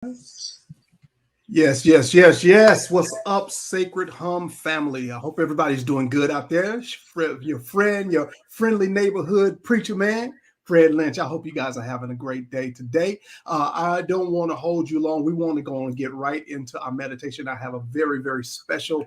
Yes, yes, yes, yes. What's up, Sacred Hum family? I hope everybody's doing good out there. Your friend, your friendly neighborhood preacher man, Fred Lynch. I hope you guys are having a great day today. I don't want to hold you long. We want to go and get right into our meditation. I have a very, very special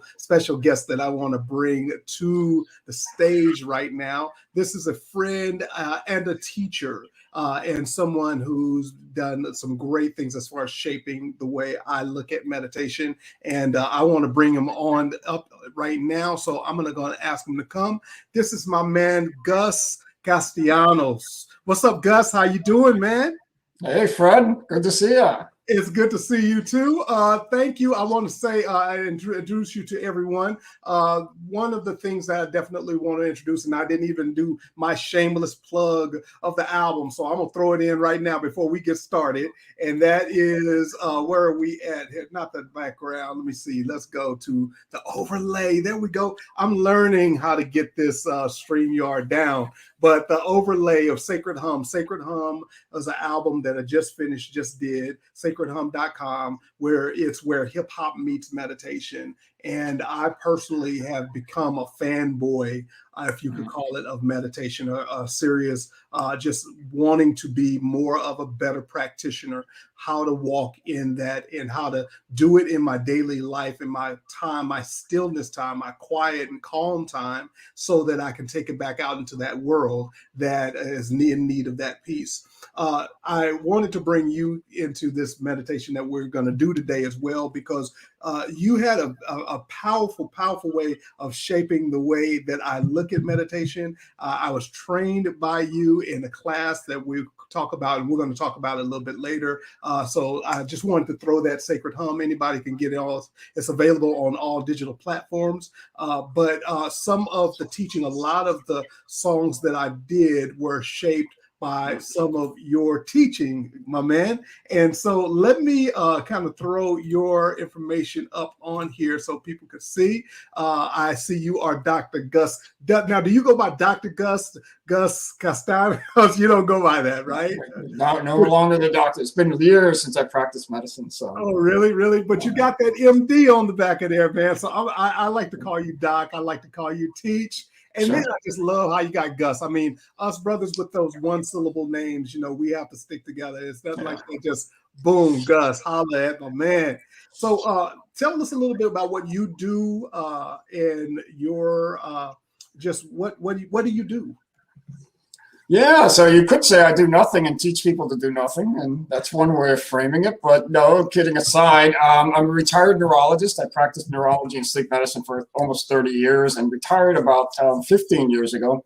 guest that I want to bring to the stage right now. This is a friend and a teacher. And someone who's done some great things as far as shaping the way I look at meditation. And I want to bring him on up right now. So I'm going to ask him to come. This is my man, Gus Castellanos. What's up, Gus? How you doing, man? Hey, Fred. Good to see you. It's good to see you too. Thank you. I want to say, introduce you to everyone. One of the things that I definitely want to introduce, and I didn't even do my shameless plug of the album, so I'm gonna throw it in right now before we get started. And that is, where are we at? Not the background. Let me see. Let's go to the overlay. There we go. I'm learning how to get this StreamYard down. But the overlay of Sacred Hum. Sacred Hum is an album that I just did, sacredhum.com, where hip hop meets meditation. And I personally have become a fanboy, if you could call it, of meditation, a serious, just wanting to be more of a better practitioner, how to walk in that and how to do it in my daily life, in my time, my stillness time, my quiet and calm time, so that I can take it back out into that world that is in need of that peace. I wanted to bring you into this meditation that we're going to do today as well, because you had a powerful way of shaping the way that I look at meditation. I was trained by you in a class that we talk about, and we're going to talk about it a little bit later. So I just wanted to throw that Sacred Hum. Anybody can get it all. It's available on all digital platforms. But some of the teaching, a lot of the songs that I did were shaped by some of your teaching, my man. And so let me kind of throw your information up on here so people can see. I see you are Dr. Gus. Now, do you go by Dr. Gus Castellanos? You don't go by that, right? No longer the doctor. It's been years since I practiced medicine. So. Oh, really? But you got that MD on the back of there, man. So I like to call you Doc. I like to call you Teach. And then I just love how you got Gus. I mean, us brothers with those one-syllable names, we have to stick together. It's not like they just, boom, Gus, holla at my man. So tell us a little bit about what you do and your, just what do you do? Yeah, so you could say I do nothing and teach people to do nothing, and that's one way of framing it. But no, kidding aside, I'm a retired neurologist. I practiced neurology and sleep medicine for almost 30 years and retired about 15 years ago.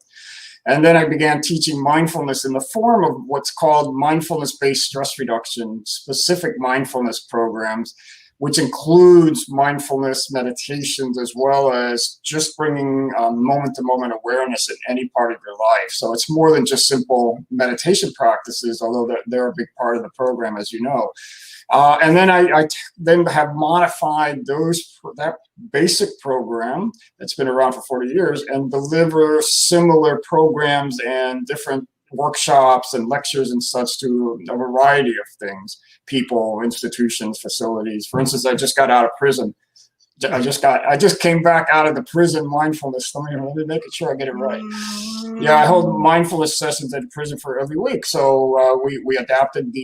And then I began teaching mindfulness in the form of what's called mindfulness-based stress reduction, specific mindfulness programs, which includes mindfulness meditations as well as just bringing moment-to-moment awareness in any part of your life. So it's more than just simple meditation practices, although they're a big part of the program, as you know. And then I then have modified that basic program that's been around for 40 years and deliver similar programs and different workshops and lectures and such to a variety of things, people, institutions, facilities. For instance, I just got out of prison. I just came back out of the prison mindfulness. Let me make sure I get it right. Yeah, I hold mindfulness sessions at prison for every week. So we adapted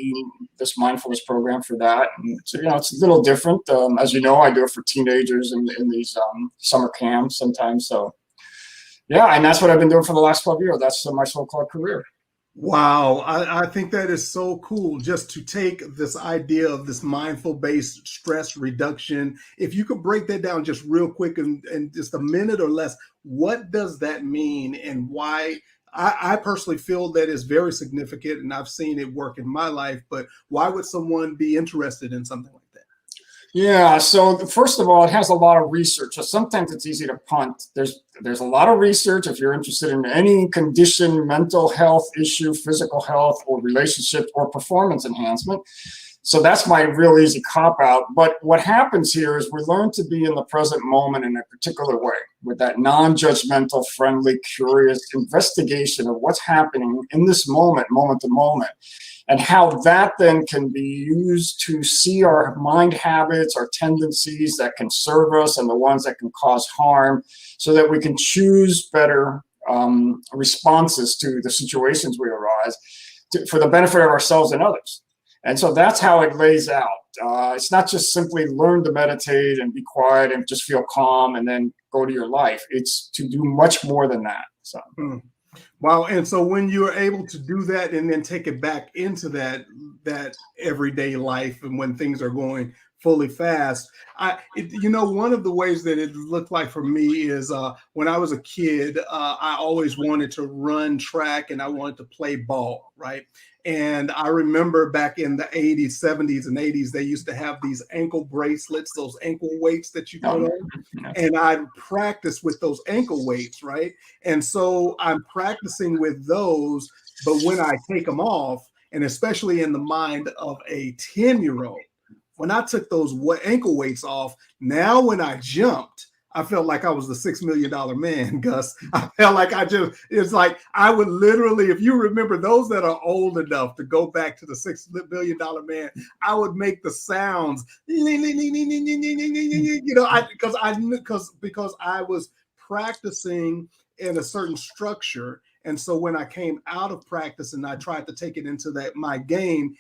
this mindfulness program for that. And so, it's a little different. As you know, I do it for teenagers in these summer camps sometimes. So yeah, and that's what I've been doing for the last 12 years. That's my so-called career. Wow, I think that is so cool, just to take this idea of this mindful-based stress reduction. If you could break that down just real quick in just a minute or less, what does that mean and why? I personally feel that is very significant, and I've seen it work in my life, but why would someone be interested in something like that? Yeah, so first of all, it has a lot of research. So sometimes it's easy to punt. There's a lot of research if you're interested in any condition, mental health issue, physical health, or relationships or performance enhancement. So that's my real easy cop out. But what happens here is we learn to be in the present moment in a particular way, with that non-judgmental, friendly, curious investigation of what's happening in this moment, moment to moment, and how that then can be used to see our mind habits, our tendencies that can serve us and the ones that can cause harm, so that we can choose better responses to the situations we arise for the benefit of ourselves and others. And so that's how it lays out. It's not just simply learn to meditate and be quiet and just feel calm and then go to your life. It's to do much more than that. So. Wow. And so when you're able to do that and then take it back into that everyday life, and when things are going fully fast, one of the ways that it looked like for me is when I was a kid, I always wanted to run track and I wanted to play ball, right? And I remember back in the 80s, 70s, and 80s, they used to have these ankle bracelets, those ankle weights that you put on. And I'd practice with those ankle weights, right? And so I'm practicing with those, but when I take them off, and especially in the mind of a 10-year-old, when I took those ankle weights off, now when I jumped, I felt like I was the $6 million man, Gus. I felt like it's like I would literally, if you remember those that are old enough to go back to the $6 million man, I would make the sounds, because I was practicing in a certain structure. And so when I came out of practice and I tried to take it into my game,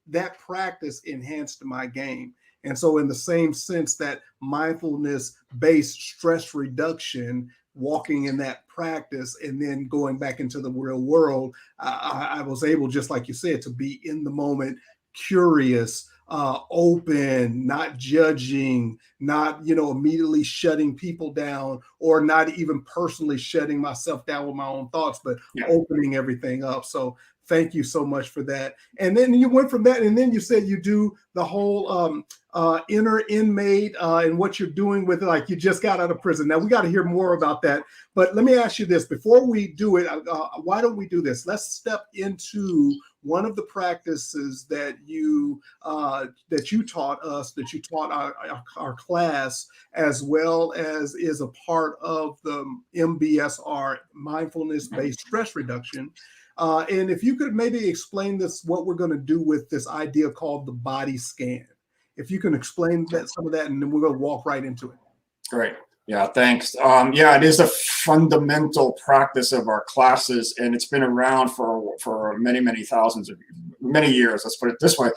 that practice enhanced my game. And so in the same sense that mindfulness-based stress reduction, walking in that practice and then going back into the real world, I was able, just like you said, to be in the moment, curious, open, not judging, not, immediately shutting people down, or not even personally shutting myself down with my own thoughts, but opening everything up. So thank you so much for that. And then you went from that, and then you said you do the whole inner inmate and what you're doing with it, like you just got out of prison. Now, we got to hear more about that. But let me ask you this. Before we do it, why don't we do this? Let's step into one of the practices that you taught us, that you taught our class, as well as is a part of the MBSR, mindfulness-based stress reduction. And if you could maybe explain what we're going to do with this idea called the body scan. If you can explain some of that, and then we're going to walk right into it. Great. Yeah, thanks. It is a fundamental practice of our classes, and it's been around for many years. Let's put it this way.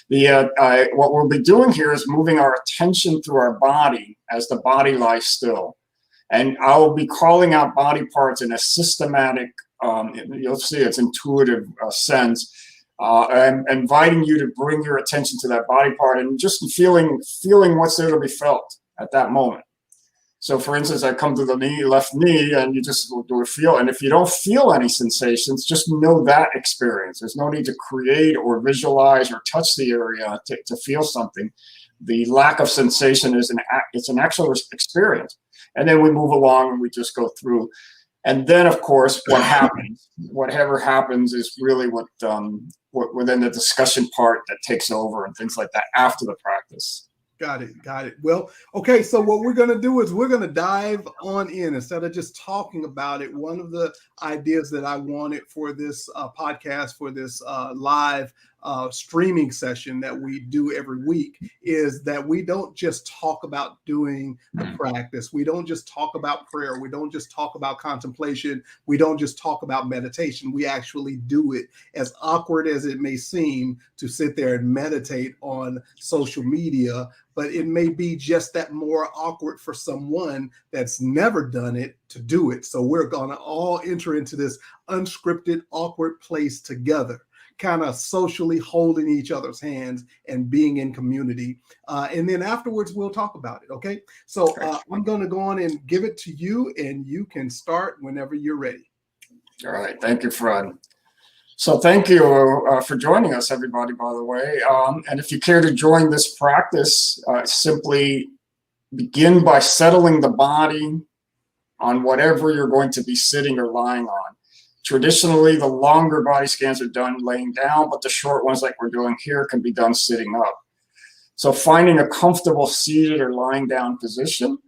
What we'll be doing here is moving our attention through our body as the body lies still. And I will be calling out body parts in a systematic, you'll see it's intuitive sense, and inviting you to bring your attention to that body part and just feeling what's there to be felt at that moment. So for instance, I come to the left knee, and you just do a feel. And if you don't feel any sensations, just know that experience. There's no need to create or visualize or touch the area to feel something. The lack of sensation is an actual experience. And then we move along and we just go through. And then, of course, whatever happens is really what within the discussion part that takes over and things like that after the practice. Got it. Well, okay, so what we're going to do is we're going to dive on in instead of just talking about it. One of the ideas that I wanted for this podcast, for this live streaming session that we do every week, is that we don't just talk about doing the practice. We don't just talk about prayer. We don't just talk about contemplation. We don't just talk about meditation. We actually do it. As awkward as it may seem to sit there and meditate on social media, but it may be just that more awkward for someone that's never done it to do it. So we're going to all enter into this unscripted, awkward place together, kind of socially holding each other's hands and being in community. And then afterwards, we'll talk about it. Okay. So I'm going to go on and give it to you, and you can start whenever you're ready. All right. Thank you, Fred. So thank you for joining us, everybody, by the way. And if you care to join this practice, simply begin by settling the body on whatever you're going to be sitting or lying on. Traditionally, the longer body scans are done laying down, but the short ones like we're doing here can be done sitting up. So finding a comfortable seated or lying down position,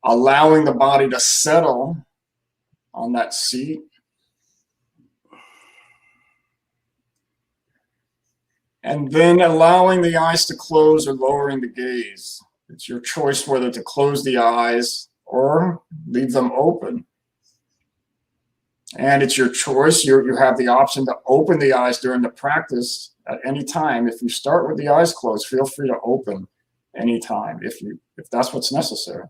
allowing the body to settle on that seat. And then allowing the eyes to close or lowering the gaze. It's your choice whether to close the eyes or leave them open. And it's your choice. You have the option to open the eyes during the practice at any time. If you start with the eyes closed, feel free to open any time if that's what's necessary.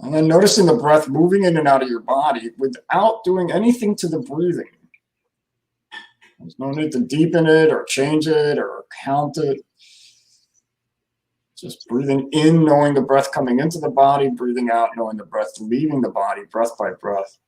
And then noticing the breath moving in and out of your body without doing anything to the breathing. There's no need to deepen it or change it or count it. Just breathing in, knowing the breath coming into the body, breathing out, knowing the breath leaving the body, breath by breath.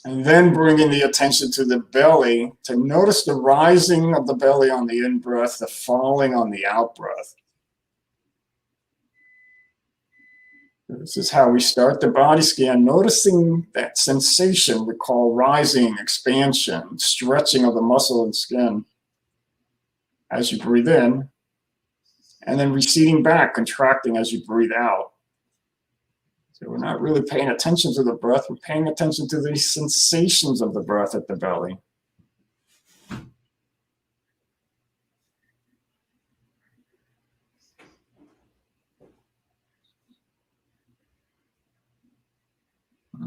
And then bringing the attention to the belly to notice the rising of the belly on the in-breath, the falling on the out-breath. This is how we start the body scan, noticing that sensation we call rising, expansion, stretching of the muscle and skin as you breathe in, and then receding back, contracting as you breathe out. So we're not really paying attention to the breath, we're paying attention to the sensations of the breath at the belly.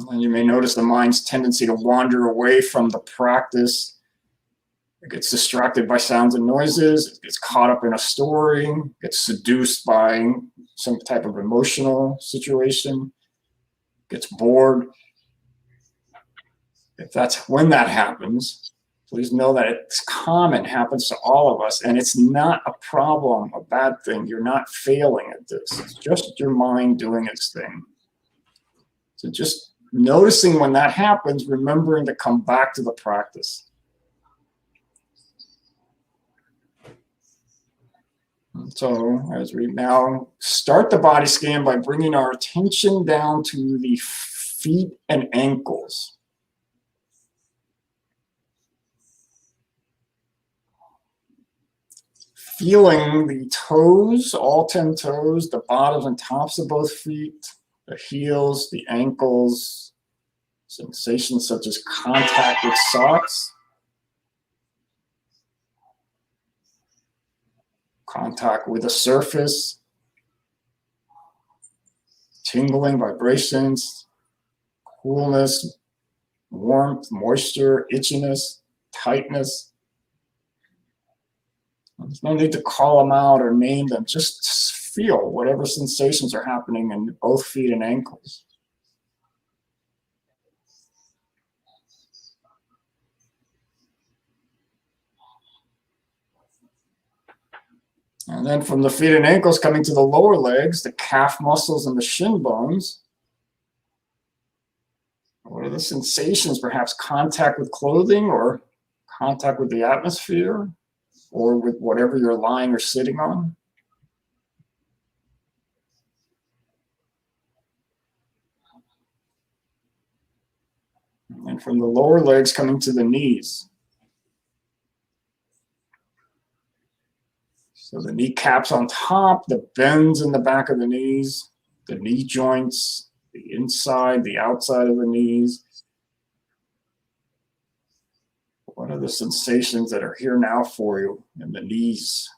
And you may notice the mind's tendency to wander away from the practice. It gets distracted by sounds and noises, it gets caught up in a story, gets seduced by some type of emotional situation, gets bored. If that's when that happens, please know that it's common, happens to all of us, and it's not a problem, a bad thing. You're not failing at this. It's just your mind doing its thing. So just noticing when that happens, remembering to come back to the practice. So as we now start the body scan by bringing our attention down to the feet and ankles. Feeling the toes, all 10 toes, the bottoms and tops of both feet, the heels, the ankles, sensations such as contact with socks, contact with the surface, tingling, vibrations, coolness, warmth, moisture, itchiness, tightness. There's no need to call them out or name them. Just feel whatever sensations are happening in both feet and ankles. And then from the feet and ankles coming to the lower legs, the calf muscles and the shin bones. What are the sensations? Perhaps contact with clothing or contact with the atmosphere or with whatever you're lying or sitting on. And from the lower legs coming to the knees. So the kneecaps on top, the bends in the back of the knees, the knee joints, the inside, the outside of the knees. What are the sensations that are here now for you in the knees?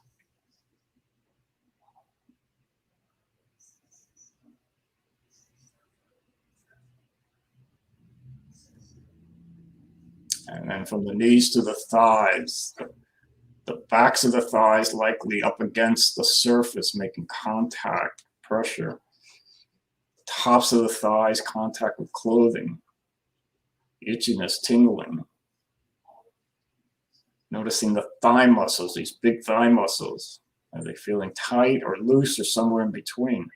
And then from the knees to the thighs, the backs of the thighs likely up against the surface, making contact, pressure. Tops of the thighs, contact with clothing, itchiness, tingling. Noticing the thigh muscles, these big thigh muscles. Are they feeling tight or loose or somewhere in between?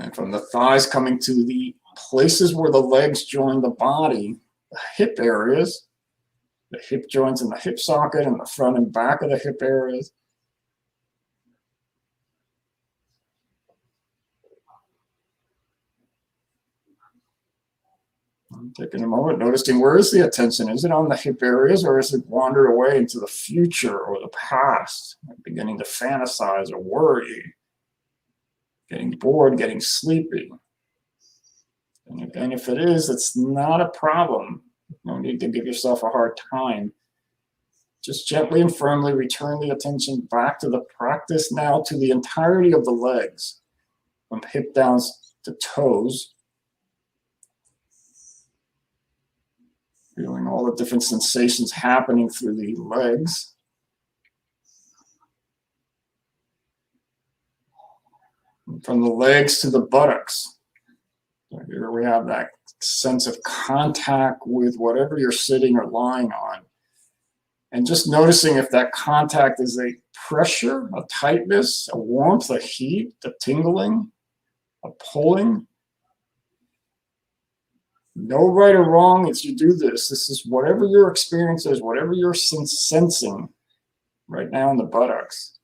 And from the thighs coming to the places where the legs join the body, the hip areas, the hip joints in the hip socket and the front and back of the hip areas. I'm taking a moment, noticing where is the attention? Is it on the hip areas, or is it wandered away into the future or the past? Beginning to fantasize or worry, getting bored, getting sleepy. And again, if it is, it's not a problem. No need to give yourself a hard time. Just gently and firmly return the attention back to the practice now, to the entirety of the legs, from hip down to toes. Feeling all the different sensations happening through the legs. And from the legs to the buttocks. So here we have that sense of contact with whatever you're sitting or lying on. And just noticing if that contact is a pressure, a tightness, a warmth, a heat, a tingling, a pulling. No right or wrong as you do this. This is whatever your experience is, whatever you're sensing right now in the buttocks.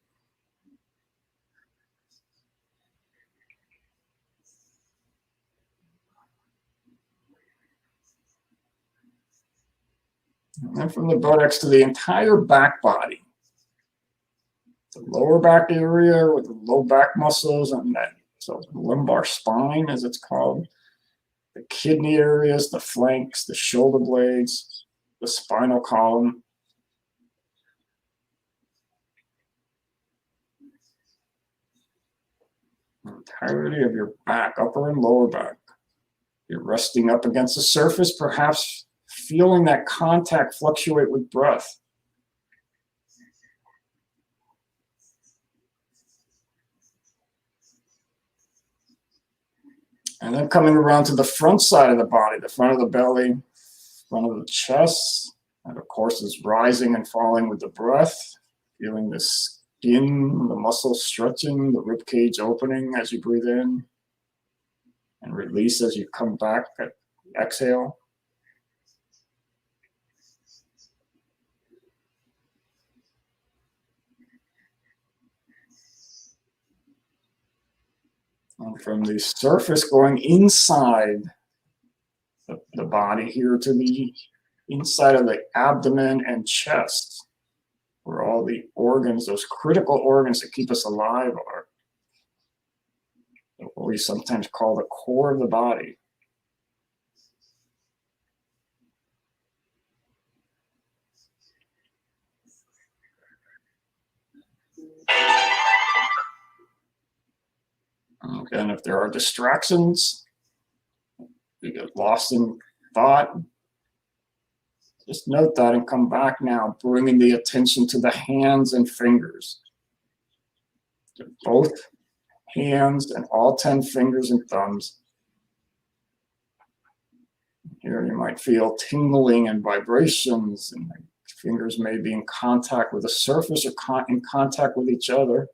And then from the buttocks to the entire back body. The lower back area with the low back muscles and that, so lumbar spine as it's called. The kidney areas, the flanks, the shoulder blades, the spinal column. The entirety of your back, upper and lower back. You're resting up against the surface, perhaps feeling that contact fluctuate with breath. And then coming around to the front side of the body, the front of the belly, front of the chest, and of course is rising and falling with the breath, feeling the skin, the muscles stretching, the rib cage opening as you breathe in, and release as you come back, exhale. And from the surface going inside the body here to the inside of the abdomen and chest, where all the organs, those critical organs that keep us alive, are what we sometimes call the core of the body. And if there are distractions, you get lost in thought, just note that and come back now, bringing the attention to the hands and fingers. Both hands and all 10 fingers and thumbs. Here you might feel tingling and vibrations, and the fingers may be in contact with the surface or in contact with each other.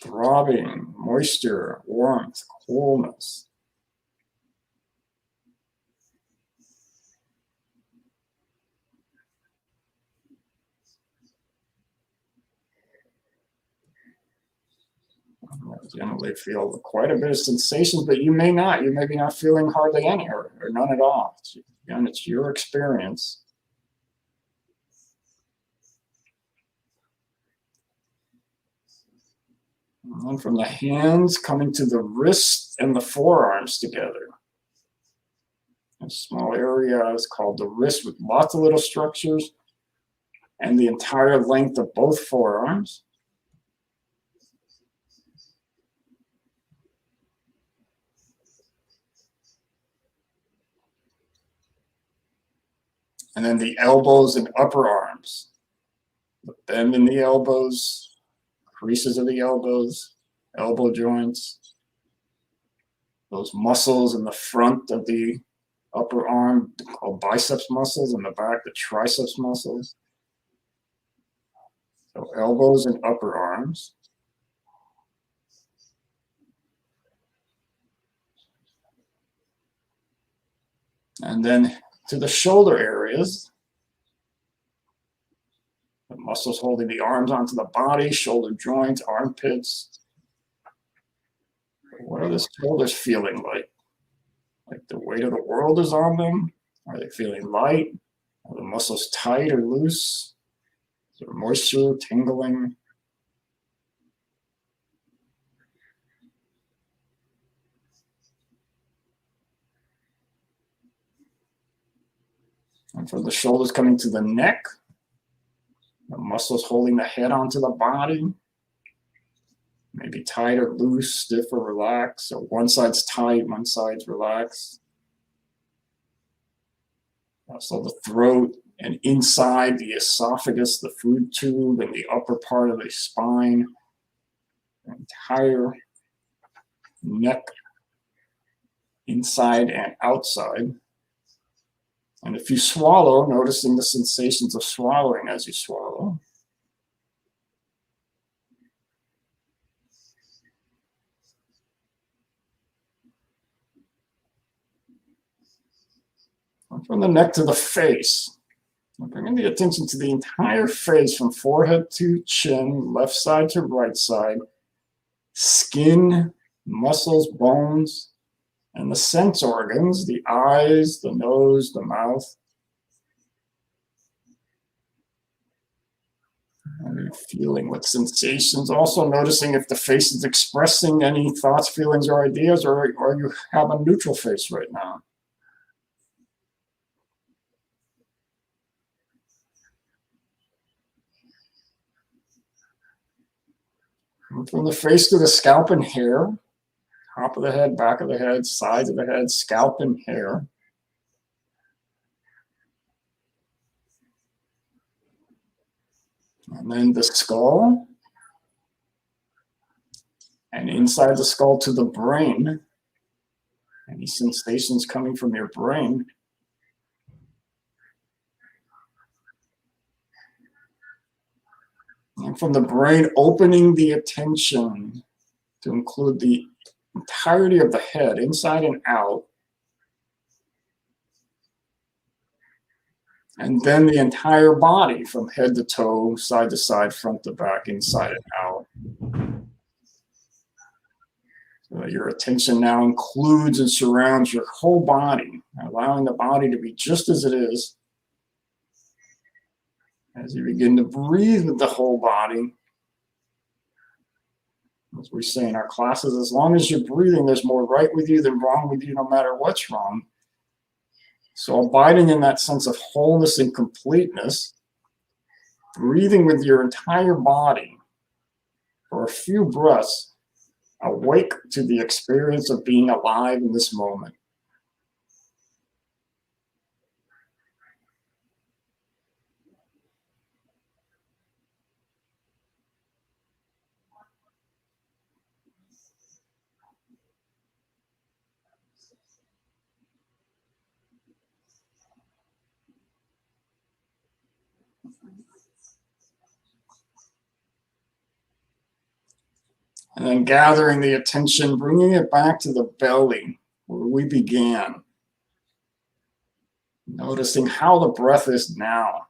Throbbing, moisture, warmth, coolness. I generally feel quite a bit of sensations, but you may not. You may be not feeling hardly any or none at all. Again, it's your experience. And then from the hands coming to the wrists and the forearms together. A small area is called the wrist with lots of little structures and the entire length of both forearms. And then the elbows and upper arms. The bend in the elbows, creases of the elbows, elbow joints, those muscles in the front of the upper arm called biceps muscles, in the back the triceps muscles. So elbows and upper arms. And then to the shoulder areas, the muscles holding the arms onto the body, shoulder joints, armpits. What are the shoulders feeling like? Like the weight of the world is on them? Are they feeling light? Are the muscles tight or loose? Is there moisture, tingling? And from the shoulders coming to the neck, the muscles holding the head onto the body, maybe tight or loose, stiff or relaxed. So one side's tight, one side's relaxed. Also the throat and inside the esophagus, the food tube, and the upper part of the spine, the entire neck, inside and outside. And if you swallow, noticing the sensations of swallowing as you swallow. And from the neck to the face, bringing the attention to the entire face from forehead to chin, left side to right side, skin, muscles, bones, and the sense organs, the eyes, the nose, the mouth. And you're feeling what sensations. Also noticing if the face is expressing any thoughts, feelings, or ideas, or you have a neutral face right now. And from the face to the scalp and hair, top of the head, back of the head, sides of the head, scalp and hair. And then the skull. And inside the skull to the brain. Any sensations coming from your brain. And from the brain, opening the attention to include the entirety of the head, inside and out. And then the entire body from head to toe, side to side, front to back, inside and out. So your attention now includes and surrounds your whole body, allowing the body to be just as it is. As you begin to breathe with the whole body, as we say in our classes, as long as you're breathing, there's more right with you than wrong with you, no matter what's wrong. So abiding in that sense of wholeness and completeness, breathing with your entire body for a few breaths, awake to the experience of being alive in this moment. And then gathering the attention, bringing it back to the belly where we began. Noticing how the breath is now.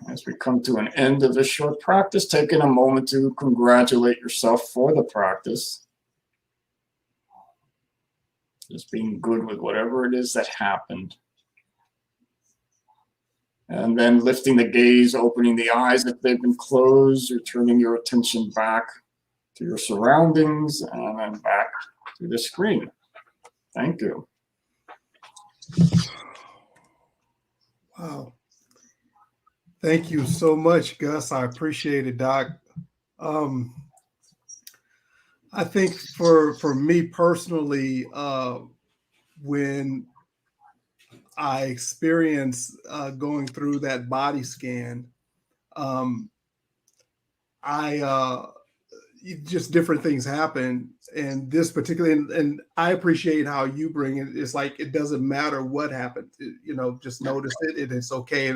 As we come to an end of this short practice, taking a moment to congratulate yourself for the practice. Just being good with whatever it is that happened. And then lifting the gaze, opening the eyes if they've been closed, returning your attention back to your surroundings and then back to the screen. Thank you. Wow. Thank you so much, Gus. I appreciate it, Doc. I think for me personally, when I experienced going through that body scan, just different things happen. And this particularly, and I appreciate how you bring it. It's like it doesn't matter what happened, just notice it, and it's okay.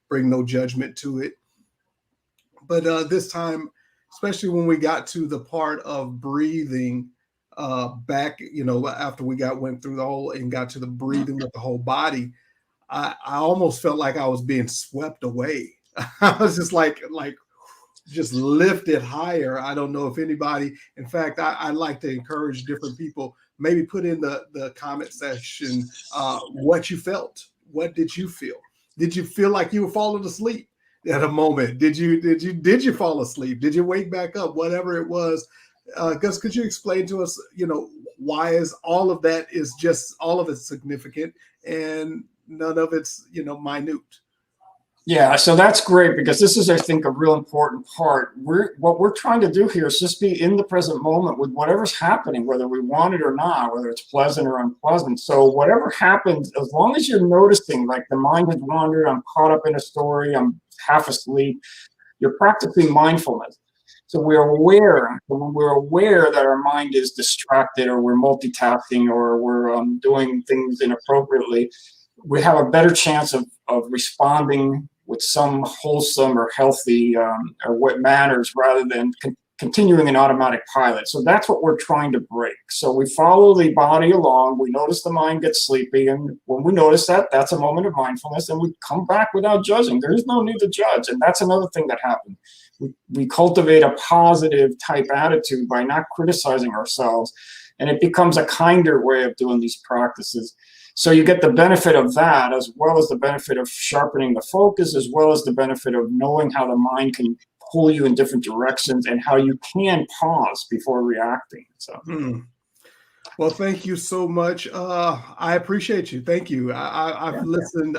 Bring no judgment to it. But this time, especially when we got to the part of breathing, back, after we went through the whole and got to the breathing with the whole body, I almost felt like I was being swept away. I was just just lifted higher. I don't know if anybody, in fact, I like to encourage different people, maybe put in the comment section what you felt. What did you feel? Did you feel like you were falling asleep at a moment? Did you fall asleep? Did you wake back up? Whatever it was. Gus, could you explain to us, why is all of that is just all of it's significant and none of it's, minute? Yeah, so that's great, because this is, I think, a real important part. What we're trying to do here is just be in the present moment with whatever's happening, whether we want it or not, whether it's pleasant or unpleasant. So whatever happens, as long as you're noticing, like the mind has wandered, I'm caught up in a story, I'm half asleep, you're practicing mindfulness. So we're aware, when we're aware that our mind is distracted, or we're multitasking, or we're doing things inappropriately, we have a better chance of responding with some wholesome or healthy or what matters, rather than continuing an automatic pilot. So that's what we're trying to break. So we follow the body along, we notice the mind gets sleepy, and when we notice that, that's a moment of mindfulness, and we come back without judging. There is no need to judge, and that's another thing that happens. We cultivate a positive type attitude by not criticizing ourselves, and it becomes a kinder way of doing these practices. So you get the benefit of that, as well as the benefit of sharpening the focus, as well as the benefit of knowing how the mind can pull you in different directions, and how you can pause before reacting. So. Well, thank you so much. I appreciate you. Thank you. I've listened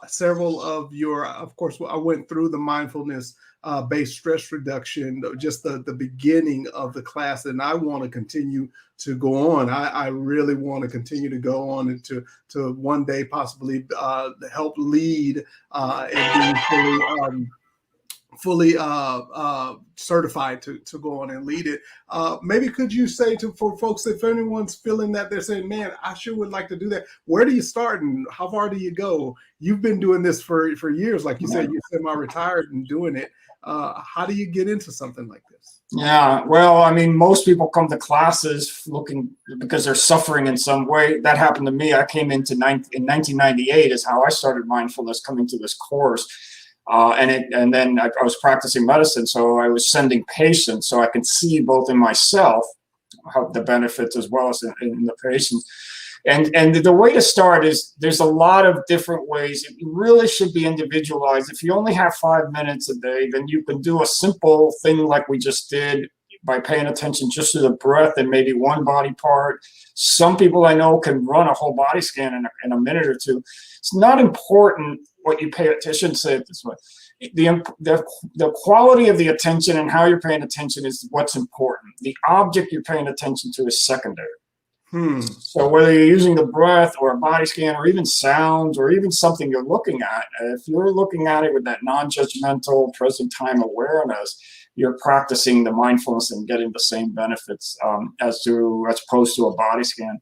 several of your, of course, I went through the mindfulness based stress reduction, just the beginning of the class, and I want to continue to go on. I really want to continue to go on and to one day possibly help lead and be fully certified to go on and lead it. Maybe could you say for folks, if anyone's feeling that they're saying, man, I sure would like to do that, where do you start and how far do you go? You've been doing this for years, like you said, you're semi-retired and doing it. How do you get into something like this? Yeah, well, I mean, most people come to classes looking because they're suffering in some way. That happened to me. I came in 1998 is how I started mindfulness, coming to this course. And then I was practicing medicine, so I was sending patients, so I can see both in myself how the benefits as well as in the patients. And the way to start is, there's a lot of different ways. It really should be individualized. If you only have 5 minutes a day, then you can do a simple thing like we just did by paying attention just to the breath and maybe one body part. Some people I know can run a whole body scan in a minute or two. It's not important what you pay attention. I shouldn't say it this way. The quality of the attention and how you're paying attention is what's important. The object you're paying attention to is secondary. So whether you're using the breath or a body scan or even sounds or even something you're looking at, if you're looking at it with that non-judgmental present time awareness, you're practicing the mindfulness and getting the same benefits as opposed to a body scan.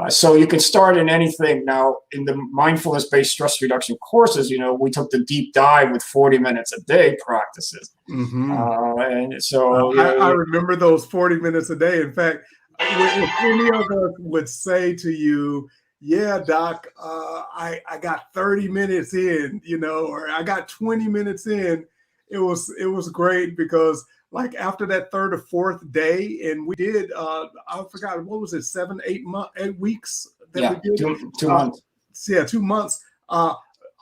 So you can start in anything. Now, in the mindfulness-based stress reduction courses, we took the deep dive with 40 minutes a day practices. And so I remember those 40 minutes a day. In fact, if any of us would say to you, yeah, doc, I got 30 minutes in, or I got 20 minutes in, it was great, because like after that third or fourth day, and we did, I forgot, what was it, 8 weeks that we did? 2 months. 2 months.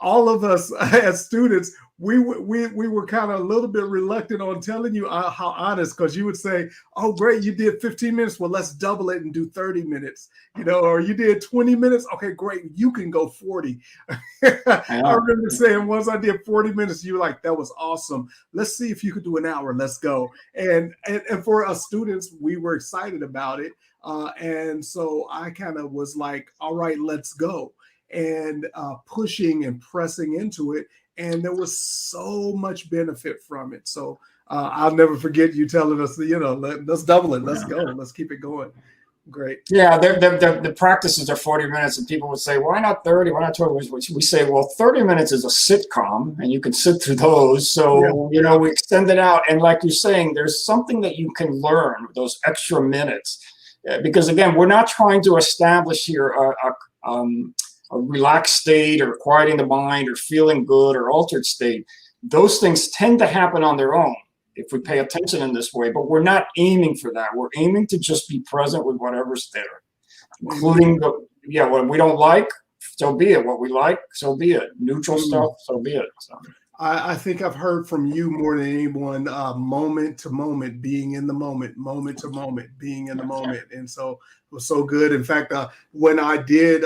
All of us as students, we were kind of a little bit reluctant on telling you how honest, because you would say, oh, great, you did 15 minutes. Well, let's double it and do 30 minutes, or you did 20 minutes. Okay, great. You can go 40. I remember saying once I did 40 minutes, you were like, that was awesome. Let's see if you could do an hour. Let's go. And for us students, we were excited about it. And so I kind of was like, all right, let's go. And pushing and pressing into it. And there was so much benefit from it. So I'll never forget you telling us, let's double it. Let's go. Let's keep it going. Great. Yeah, the practices are 40 minutes, and people would say, why not 30? Why not 20? We say, well, 30 minutes is a sitcom, and you can sit through those. So, we extend it out. And like you're saying, there's something that you can learn with those extra minutes. because again, we're not trying to establish here a relaxed state or quieting the mind or feeling good or altered state. Those things tend to happen on their own if we pay attention in this way, but we're not aiming for that. We're aiming to just be present with whatever's there, including what we don't like, so be it. What we like, so be it. Neutral stuff, so be it. So. I think I've heard from you more than anyone, moment to moment, being in the moment, moment to moment, being in the moment. And so it was so good. In fact, when I did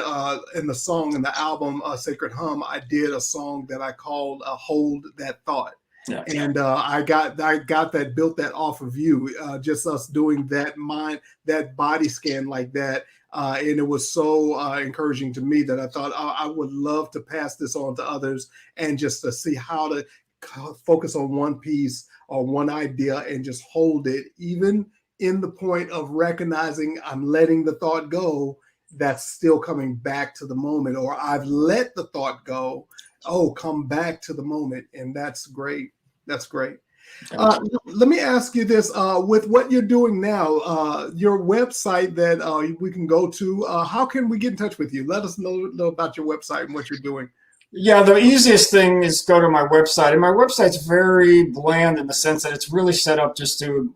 in the song, in the album, Sacred Hum, I did a song that I called Hold That Thought. Yeah. And I got that, built that off of you, just us doing that body scan like that. And it was so encouraging to me that I thought I would love to pass this on to others and just to see how to focus on one piece or one idea and just hold it, even in the point of recognizing I'm letting the thought go, that's still coming back to the moment, or I've let the thought go, come back to the moment. And that's great. That's great. Let me ask you this, with what you're doing now, your website that we can go to, how can we get in touch with you? Let us know about your website and what you're doing. Yeah, the easiest thing is go to my website. And my website's very bland in the sense that it's really set up just to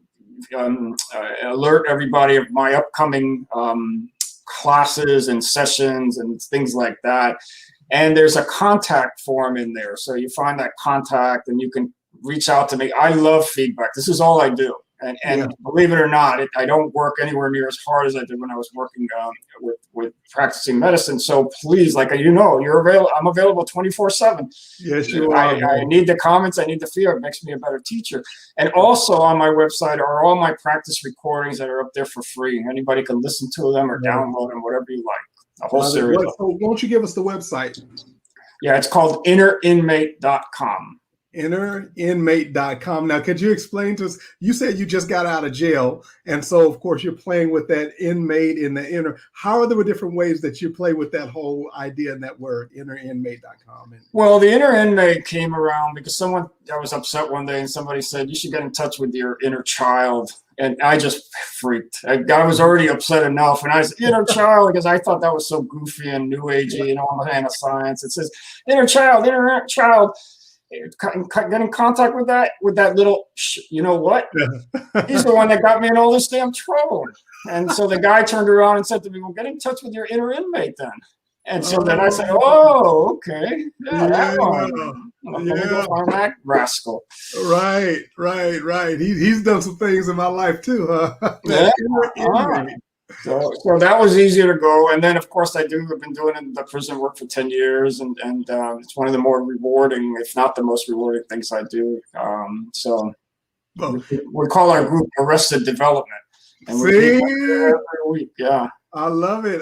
alert everybody of my upcoming classes and sessions and things like that. And there's a contact form in there. So you find that contact and you can reach out to me. I love feedback. This is all I do. And believe it or not, I don't work anywhere near as hard as I did when I was working with practicing medicine. So please, like, you're available. I'm available 24/7. Yes, you are. I need the comments. I need the feedback. It makes me a better teacher. And also on my website are all my practice recordings that are up there for free. Anybody can listen to them or download them, whatever you like. A whole series. So won't you give us the website? Yeah, it's called innerinmate.com. innerinmate.com. Now, could you explain to us, you said you just got out of jail, and so of course you're playing with that inmate in the inner. How are there different ways that you play with that whole idea and that word, innerinmate.com? Well, the inner inmate came around because I was upset one day and somebody said, you should get in touch with your inner child. And I just freaked. I was already upset enough. And I said, inner child, because I thought that was so goofy and new agey, I'm a fan of science. It says, inner child. Get in contact with that little, you know what? He's the one that got me in all this damn trouble. And so the guy turned around and said to me, well, get in touch with your inner inmate then. And so then I said, oh, okay. Yeah, that one. Let me go find that rascal. Right. He's done some things in my life too, huh? Yeah. So that was easier to go. And then, of course, I've been doing the prison work for 10 years. And it's one of the more rewarding, if not the most rewarding things I do. We call our group Arrested Development. And we keep every week. Yeah. I love it.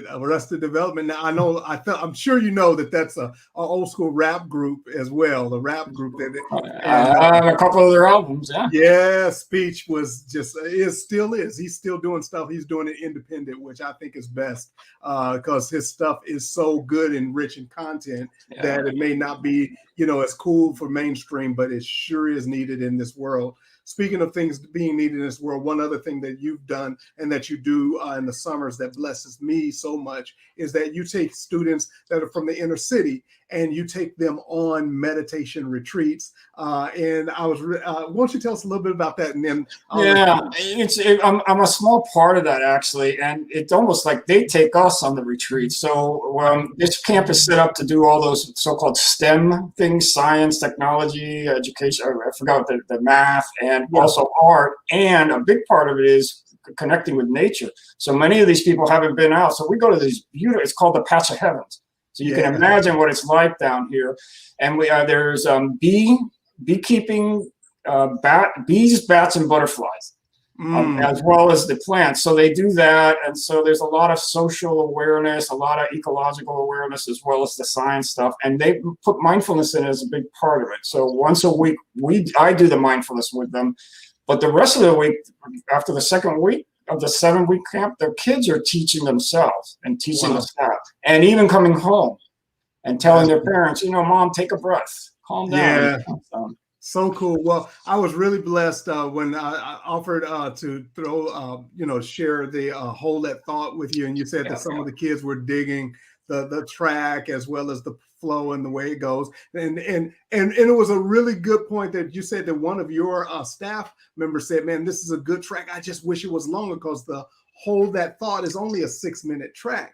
Arrested Development. Now I'm sure you know that's a old school rap group as well. The rap group a couple of their albums. Yeah. Yeah. Speech was still is. He's still doing stuff. He's doing it independent, which I think is best because his stuff is so good and rich in content that it may not be as cool for mainstream, but it sure is needed in this world. Speaking of things being needed in this world, one other thing that you've done and that you do in the summers that blesses me so much is that you take students that are from the inner city and you take them on meditation retreats. And I was, why don't you tell us a little bit about that? And then I'm a small part of that actually, and it's almost like they take us on the retreat. So this camp is set up to do all those so-called STEM things: science, technology, education. I forgot the math, and also art. And a big part of it is connecting with nature. So many of these people haven't been out. So we go to these beautiful. It's called the Patch of Heavens. So you can imagine what it's like down here. And there's beekeeping, bees, bats, and butterflies, as well as the plants. So they do that. And so there's a lot of social awareness, a lot of ecological awareness, as well as the science stuff. And they put mindfulness in as a big part of it. So once a week, I do the mindfulness with them. But the rest of the week, after the second week of the 7-week camp, their kids are teaching themselves and teaching the staff, and even coming home and telling their parents, Mom, take a breath, calm down. So cool. Well, I was really blessed when I offered to throw, share the Hold That Thought with you. And you said that Yeah. some of the kids were digging the track as well as the flow and the way it goes. And it was a really good point that you said that one of your staff members said, man, this is a good track. I just wish it was longer because the Hold That Thought is only a 6-minute track.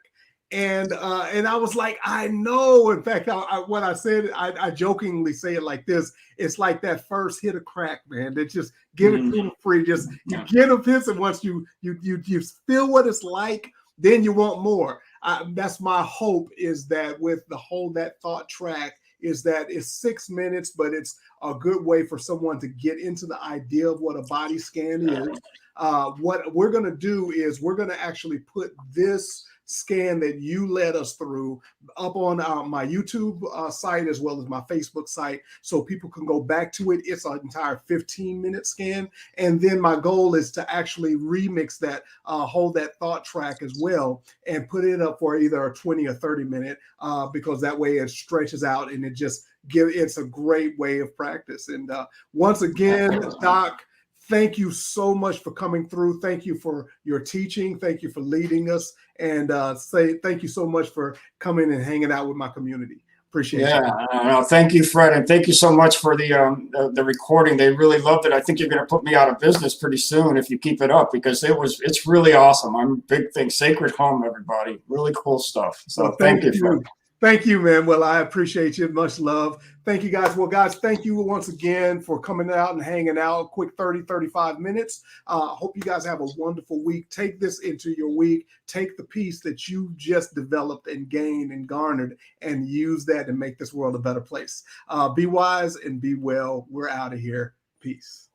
And I was like, I know. In fact, when I said it, I jokingly say it like this: it's like that first hit of crack, man. That just give it to them free. Just you get them hits, and once you feel what it's like, then you want more. That's my hope, is that with the Hold That Thought track, is that it's 6 minutes, but it's a good way for someone to get into the idea of what a body scan is. What we're going to do is we're going to actually put this scan that you led us through up on my YouTube site as well as my Facebook site, so people can go back to it. It's an entire 15-minute scan, and then my goal is to actually remix that Hold That Thought track as well and put it up for either a 20 or 30-minute because that way it stretches out and it's a great way of practice. And once again, Doc, thank you so much for coming through. Thank you for your teaching. Thank you for leading us. And thank you so much for coming and hanging out with my community. Appreciate it. Yeah, thank you, Fred, and thank you so much for the recording. They really loved it. I think you're going to put me out of business pretty soon if you keep it up, because it's really awesome. I'm a big thing. Sacred Home, everybody. Really cool stuff. So well, thank you, Fred. Thank you, man. Well, I appreciate you. Much love. Thank you, guys. Well, guys, thank you once again for coming out and hanging out. Quick 30, 35 minutes. Hope you guys have a wonderful week. Take this into your week. Take the piece that you just developed and gained and garnered and use that to make this world a better place. Be wise and be well. We're out of here. Peace.